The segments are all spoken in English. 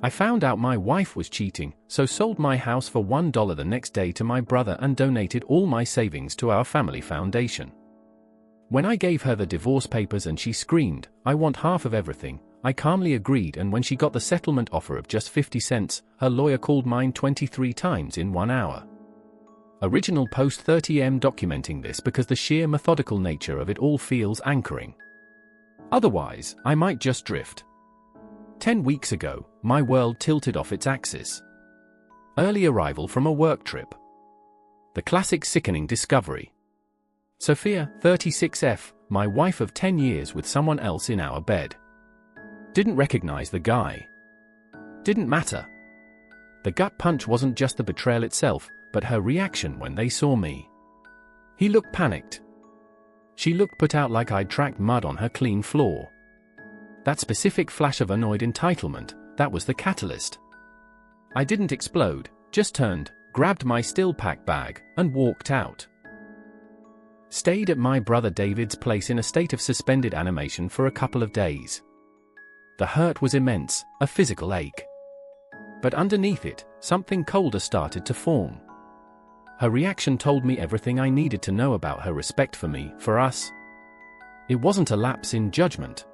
I found out my wife was cheating, so sold my house for $1 the next day to my brother and donated all my savings to our family foundation. When I gave her the divorce papers and she screamed, "I want half of everything," I calmly agreed, and when she got the settlement offer of just 50 cents, her lawyer called mine 23 times in 1 hour. Original post 30M documenting this because the sheer methodical nature of it all feels anchoring. Otherwise, I might just drift. 10 weeks ago, my world tilted off its axis. Early arrival from a work trip. The classic sickening discovery. Sophia, 36F, my wife of 10 years with someone else in our bed. Didn't recognize the guy. Didn't matter. The gut punch wasn't just the betrayal itself, but her reaction when they saw me. He looked panicked. She looked put out, like I'd tracked mud on her clean floor. That specific flash of annoyed entitlement, that was the catalyst. I didn't explode, just turned, grabbed my still-packed bag, and walked out. Stayed at my brother David's place in a state of suspended animation for a couple of days. The hurt was immense, a physical ache. But underneath it, something colder started to form. Her reaction told me everything I needed to know about her respect for me, for us. It wasn't a lapse in judgment.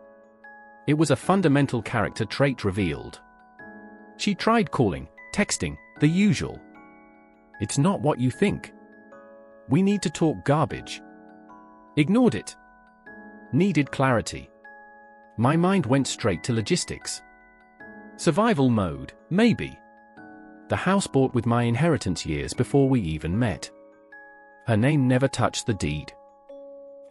It was a fundamental character trait revealed. She tried calling, texting, the usual. "It's not what you think. We need to talk" garbage. Ignored it. Needed clarity. My mind went straight to logistics. Survival mode, maybe. The house bought with my inheritance years before we even met. Her name never touched the deed.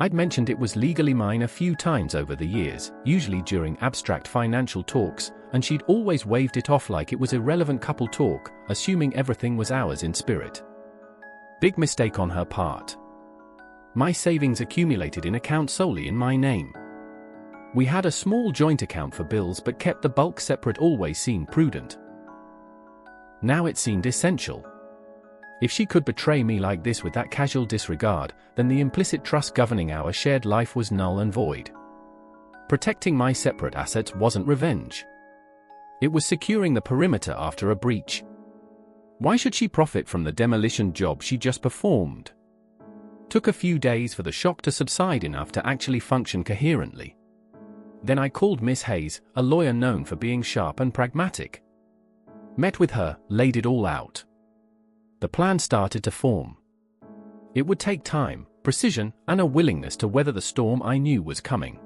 I'd mentioned it was legally mine a few times over the years, usually during abstract financial talks, and she'd always waved it off like it was irrelevant couple talk, assuming everything was ours in spirit. Big mistake on her part. My savings accumulated in accounts solely in my name. We had a small joint account for bills but kept the bulk separate, always seemed prudent. Now it seemed essential. If she could betray me like this with that casual disregard, then the implicit trust governing our shared life was null and void. Protecting my separate assets wasn't revenge. It was securing the perimeter after a breach. Why should she profit from the demolition job she just performed? Took a few days for the shock to subside enough to actually function coherently. Then I called Miss Hayes, a lawyer known for being sharp and pragmatic. Met with her, laid it all out. The plan started to form. It would take time, precision, and a willingness to weather the storm I knew was coming.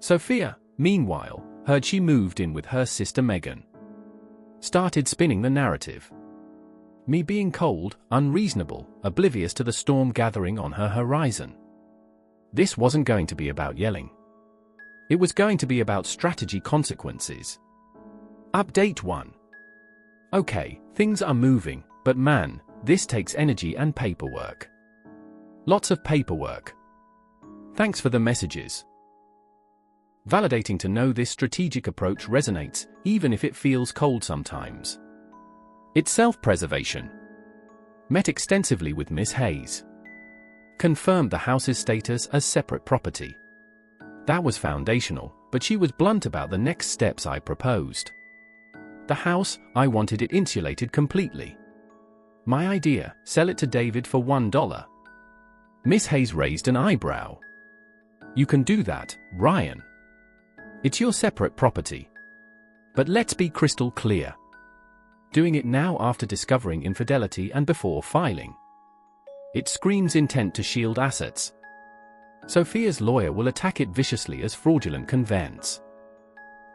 Sophia, meanwhile, heard she moved in with her sister Megan. Started spinning the narrative. Me being cold, unreasonable, oblivious to the storm gathering on her horizon. This wasn't going to be about yelling. It was going to be about strategy consequences. Update 1. Okay, things are moving, but man, this takes energy and paperwork. Lots of paperwork. Thanks for the messages. Validating to know this strategic approach resonates, even if it feels cold sometimes. It's self-preservation. Met extensively with Miss Hayes. Confirmed the house's status as separate property. That was foundational, but she was blunt about the next steps I proposed. The house, I wanted it insulated completely. My idea, sell it to David for $1. Miss Hayes raised an eyebrow. You can do that, Ryan. It's your separate property. But let's be crystal clear. Doing it now after discovering infidelity and before filing. It screams intent to shield assets. Sophia's lawyer will attack it viciously as fraudulent conveyance.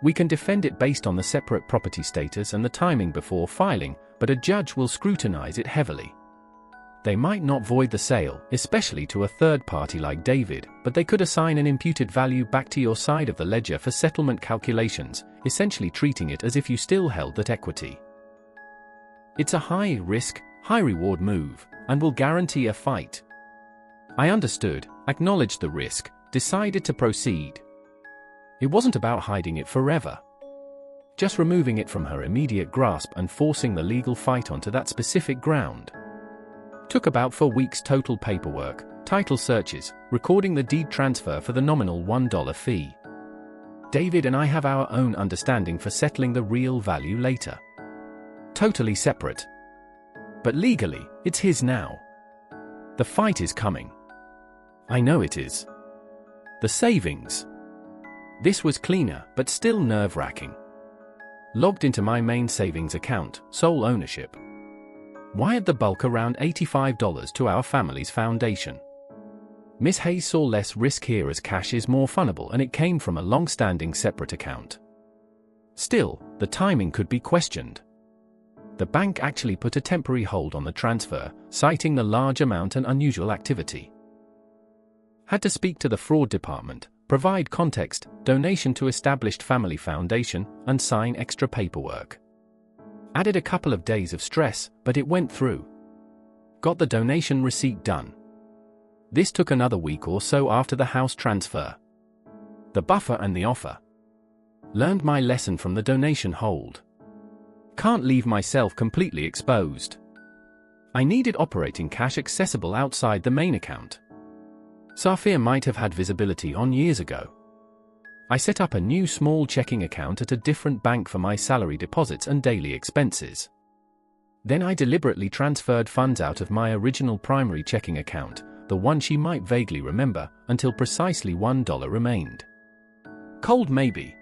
We can defend it based on the separate property status and the timing before filing, but a judge will scrutinize it heavily. They might not void the sale, especially to a third party like David, but they could assign an imputed value back to your side of the ledger for settlement calculations, essentially treating it as if you still held that equity. It's a high-risk, high-reward move, and will guarantee a fight. I understood, acknowledged the risk, decided to proceed. It wasn't about hiding it forever. Just removing it from her immediate grasp and forcing the legal fight onto that specific ground. Took about 4 weeks total paperwork, title searches, recording the deed transfer for the nominal $1 fee. David and I have our own understanding for settling the real value later. Totally separate. But legally, it's his now. The fight is coming. I know it is. The savings. This was cleaner, but still nerve-wracking. Logged into my main savings account, sole ownership. Wired the bulk around $85 to our family's foundation. Miss Hayes saw less risk here as cash is more fungible and it came from a long-standing separate account. Still, the timing could be questioned. The bank actually put a temporary hold on the transfer, citing the large amount and unusual activity. Had to speak to the fraud department, provide context, donation to established family foundation, and sign extra paperwork. Added a couple of days of stress, but it went through. Got the donation receipt done. This took another week or so after the house transfer. The buffer and the offer. Learned my lesson from the donation hold. Can't leave myself completely exposed. I needed operating cash accessible outside the main account. Safia might have had visibility on years ago. I set up a new small checking account at a different bank for my salary deposits and daily expenses. Then I deliberately transferred funds out of my original primary checking account, the one she might vaguely remember, until precisely $1 remained. Cold maybe.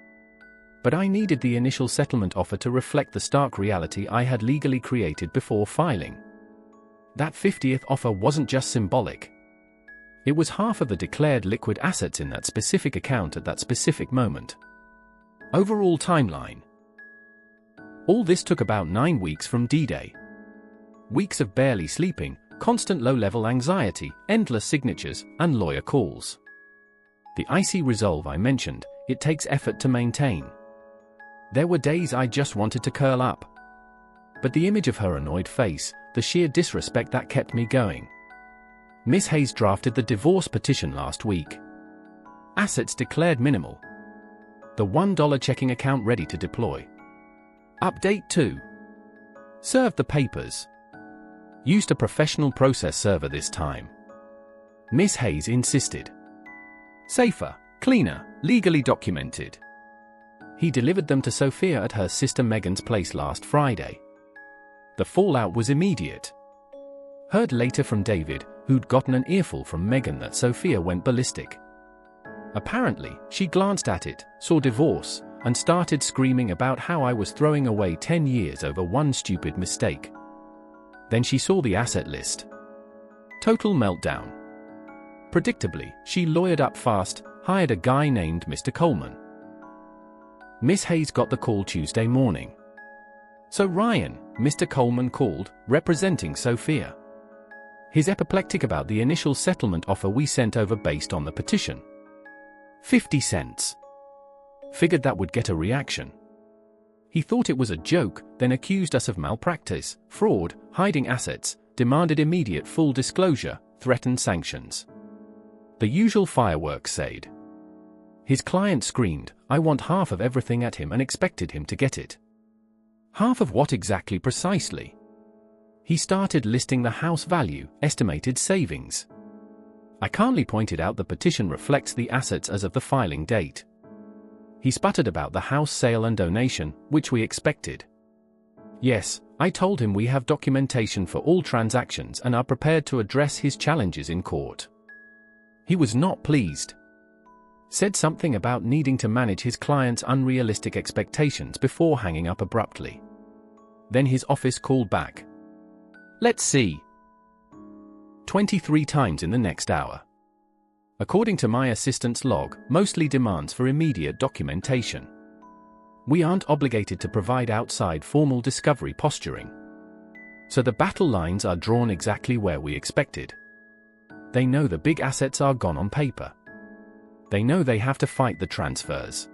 But I needed the initial settlement offer to reflect the stark reality I had legally created before filing. That 50th offer wasn't just symbolic. It was half of the declared liquid assets in that specific account at that specific moment. Overall timeline. All this took about 9 weeks from D-Day. Weeks of barely sleeping, constant low-level anxiety, endless signatures, and lawyer calls. The icy resolve I mentioned, it takes effort to maintain. There were days I just wanted to curl up. But the image of her annoyed face, the sheer disrespect that kept me going. Miss Hayes drafted the divorce petition last week. Assets declared minimal. The $1 checking account ready to deploy. Update 2. Served the papers. Used a professional process server this time. Miss Hayes insisted. Safer, cleaner, legally documented. He delivered them to Sophia at her sister Megan's place last Friday. The fallout was immediate. Heard later from David, who'd gotten an earful from Megan that Sophia went ballistic. Apparently, she glanced at it, saw divorce, and started screaming about how I was throwing away 10 years over one stupid mistake. Then she saw the asset list. Total meltdown. Predictably, she lawyered up fast, hired a guy named Mr. Coleman. Miss Hayes got the call Tuesday morning. So Ryan, Mr. Coleman called, representing Sophia. He's apoplectic about the initial settlement offer we sent over based on the petition. 50 cents. Figured that would get a reaction. He thought it was a joke, then accused us of malpractice, fraud, hiding assets, demanded immediate full disclosure, threatened sanctions. The usual fireworks said. His client screamed, "I want half of everything" at him and expected him to get it. Half of what exactly precisely? He started listing the house value, estimated savings. I calmly pointed out the petition reflects the assets as of the filing date. He sputtered about the house sale and donation, which we expected. Yes, I told him we have documentation for all transactions and are prepared to address his challenges in court. He was not pleased. Said something about needing to manage his client's unrealistic expectations before hanging up abruptly. Then his office called back. Let's see. 23 times in the next hour. According to my assistant's log, mostly demands for immediate documentation. We aren't obligated to provide outside formal discovery posturing. So the battle lines are drawn exactly where we expected. They know the big assets are gone on paper. They know they have to fight the transfers.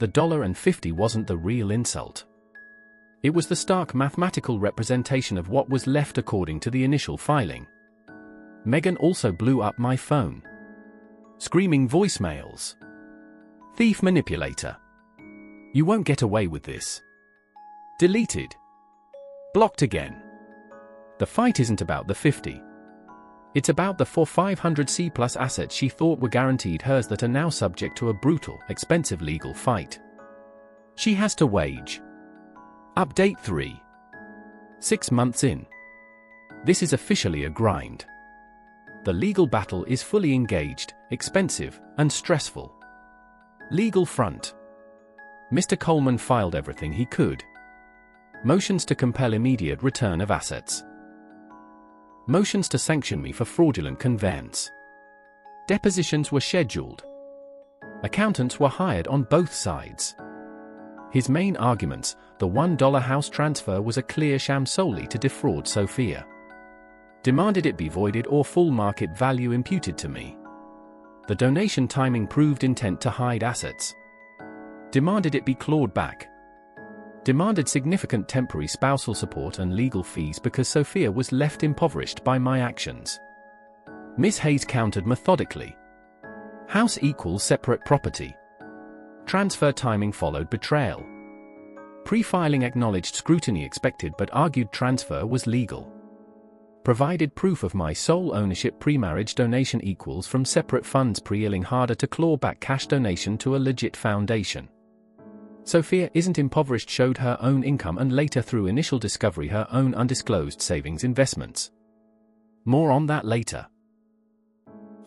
The $1.50 wasn't the real insult. It was the stark mathematical representation of what was left according to the initial filing. Megan also blew up my phone. Screaming voicemails. Thief manipulator. You won't get away with this. Deleted. Blocked again. The fight isn't about the 50. It's about the 4500C plus assets she thought were guaranteed hers that are now subject to a brutal, expensive legal fight she has to wage. Update 3. 6 months in. This is officially a grind. The legal battle is fully engaged, expensive, and stressful. Legal front. Mr. Coleman filed everything he could. Motions to compel immediate return of assets. Motions to sanction me for fraudulent conveyance. Depositions were scheduled. Accountants were hired on both sides. His main arguments: the $1 house transfer was a clear sham solely to defraud Sophia. Demanded it be voided or full market value imputed to me. The donation timing proved intent to hide assets. Demanded it be clawed back. Demanded significant temporary spousal support and legal fees because Sophia was left impoverished by my actions. Miss Hayes countered methodically. House equals separate property. Transfer timing followed betrayal. Pre-filing acknowledged scrutiny expected but argued transfer was legal. Provided proof of my sole ownership pre-marriage donation equals from separate funds pre-illing harder to claw back cash donation to a legit foundation. Sophia isn't impoverished showed her own income and later through initial discovery her own undisclosed savings investments. More on that later.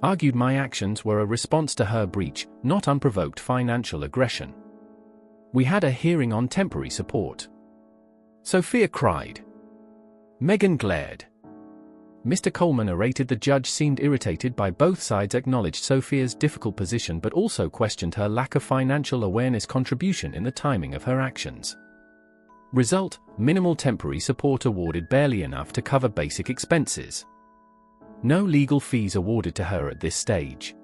Argued my actions were a response to her breach, not unprovoked financial aggression. We had a hearing on temporary support. Sophia cried. Megan glared. Mr. Coleman orated. The judge seemed irritated by both sides, acknowledged Sophia's difficult position but also questioned her lack of financial awareness contribution in the timing of her actions. Result: minimal temporary support awarded, barely enough to cover basic expenses. No legal fees awarded to her at this stage.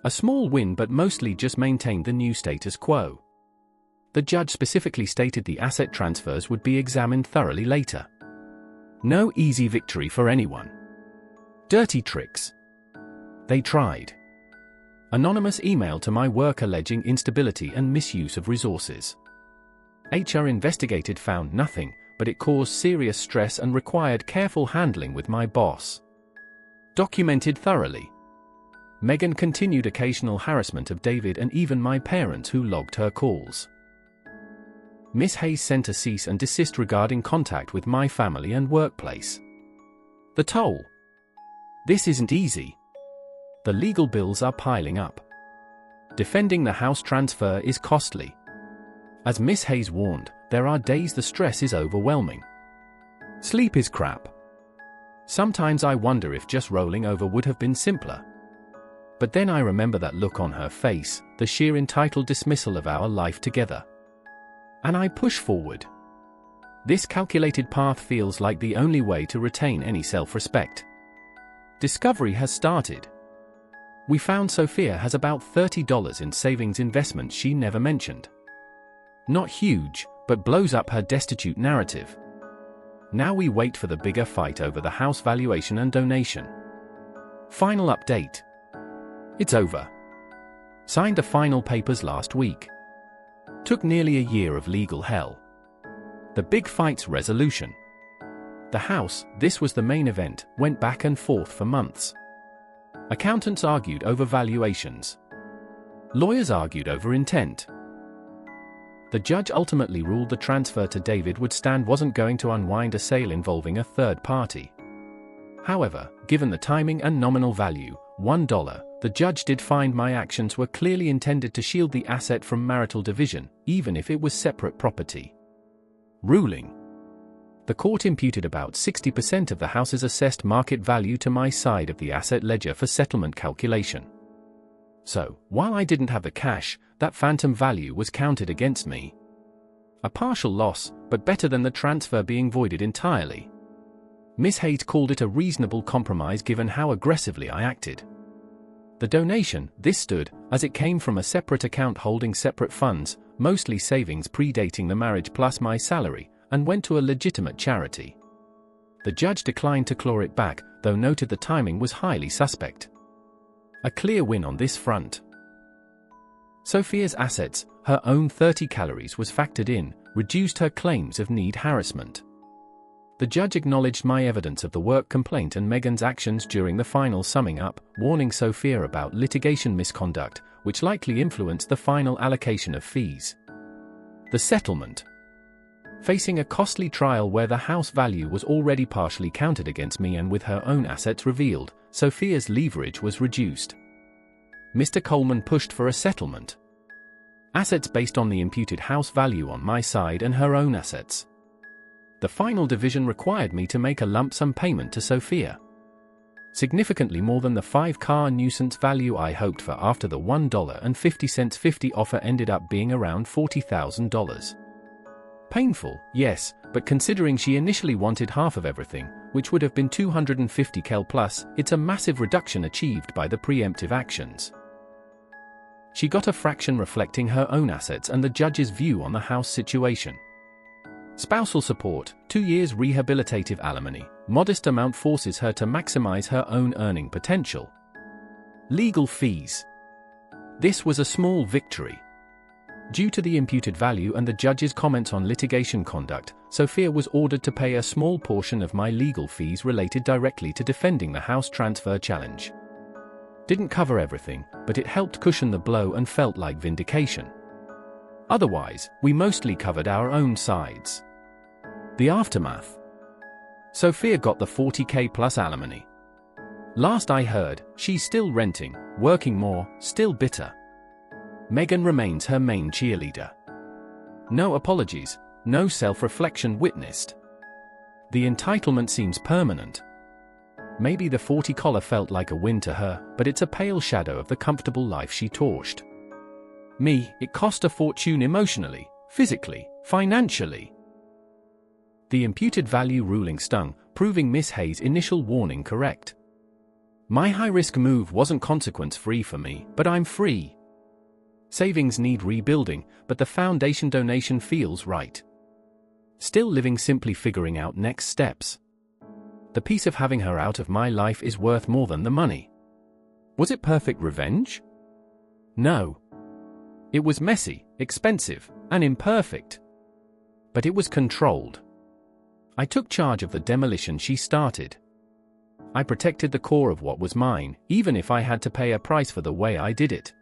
A small win but mostly just maintained the new status quo. The judge specifically stated the asset transfers would be examined thoroughly later. No easy victory for anyone. Dirty tricks. They tried. Anonymous email to my work alleging instability and misuse of resources. HR investigated, found nothing, but it caused serious stress and required careful handling with my boss. Documented thoroughly. Megan continued occasional harassment of David and even my parents who logged her calls. Miss Hayes sent a cease and desist regarding contact with my family and workplace. The toll. This isn't easy. The legal bills are piling up. Defending the house transfer is costly. As Miss Hayes warned, there are days the stress is overwhelming. Sleep is crap. Sometimes I wonder if just rolling over would have been simpler. But then I remember that look on her face, the sheer entitled dismissal of our life together. And I push forward. This calculated path feels like the only way to retain any self-respect. Discovery has started. We found Sophia has about $30 in savings investments she never mentioned. Not huge, but blows up her destitute narrative. Now we wait for the bigger fight over the house valuation and donation. Final update. It's over. Signed the final papers last week. Took nearly a year of legal hell. The big fight's resolution. The house, this was the main event, went back and forth for months. Accountants argued over valuations. Lawyers argued over intent. The judge ultimately ruled the transfer to David would stand, wasn't going to unwind a sale involving a third party. However, given the timing and nominal value, $1, the judge did find my actions were clearly intended to shield the asset from marital division, even if it was separate property. Ruling. The court imputed about 60% of the house's assessed market value to my side of the asset ledger for settlement calculation. So, while I didn't have the cash, that phantom value was counted against me. A partial loss, but better than the transfer being voided entirely. Miss Hayes called it a reasonable compromise given how aggressively I acted. The donation, this stood, as it came from a separate account holding separate funds, mostly savings predating the marriage plus my salary, and went to a legitimate charity. The judge declined to claw it back, though noted the timing was highly suspect. A clear win on this front. Sophia's assets, her own 30 calories was factored in, reduced her claims of need harassment. The judge acknowledged my evidence of the work complaint and Megan's actions during the final summing up, warning Sophia about litigation misconduct, which likely influenced the final allocation of fees. The settlement. Facing a costly trial where the house value was already partially counted against me and with her own assets revealed, Sophia's leverage was reduced. Mr. Coleman pushed for a settlement. Assets based on the imputed house value on my side and her own assets. The final division required me to make a lump sum payment to Sophia. Significantly more than the 5-car nuisance value I hoped for after the $1.50 offer ended up being around $40,000. Painful, yes, but considering she initially wanted half of everything, which would have been $250,000 plus, it's a massive reduction achieved by the preemptive actions. She got a fraction reflecting her own assets and the judge's view on the house situation. Spousal support, 2 years rehabilitative alimony, modest amount forces her to maximize her own earning potential. Legal fees. This was a small victory. Due to the imputed value and the judge's comments on litigation conduct, Sophia was ordered to pay a small portion of my legal fees related directly to defending the house transfer challenge. Didn't cover everything, but it helped cushion the blow and felt like vindication. Otherwise, we mostly covered our own sides. The aftermath. Sophia got the $40,000 plus alimony. Last I heard, she's still renting, working more, still bitter. Megan remains her main cheerleader. No apologies, no self-reflection witnessed. The entitlement seems permanent. Maybe the $40,000 felt like a win to her, but it's a pale shadow of the comfortable life she torched. Me, it cost a fortune emotionally, physically, financially. The imputed value ruling stung, proving Miss Hayes' initial warning correct. My high-risk move wasn't consequence-free for me, but I'm free. Savings need rebuilding, but the foundation donation feels right. Still living, simply figuring out next steps. The peace of having her out of my life is worth more than the money. Was it perfect revenge? No. It was messy, expensive, and imperfect. But it was controlled. I took charge of the demolition she started. I protected the core of what was mine, even if I had to pay a price for the way I did it.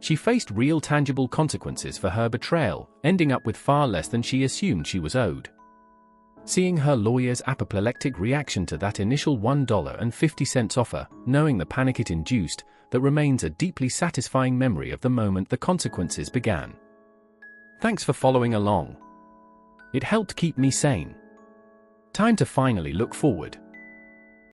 She faced real tangible consequences for her betrayal, ending up with far less than she assumed she was owed. Seeing her lawyer's apoplectic reaction to that initial $1.50 offer, knowing the panic it induced, that remains a deeply satisfying memory of the moment the consequences began. Thanks for following along. It helped keep me sane. Time to finally look forward.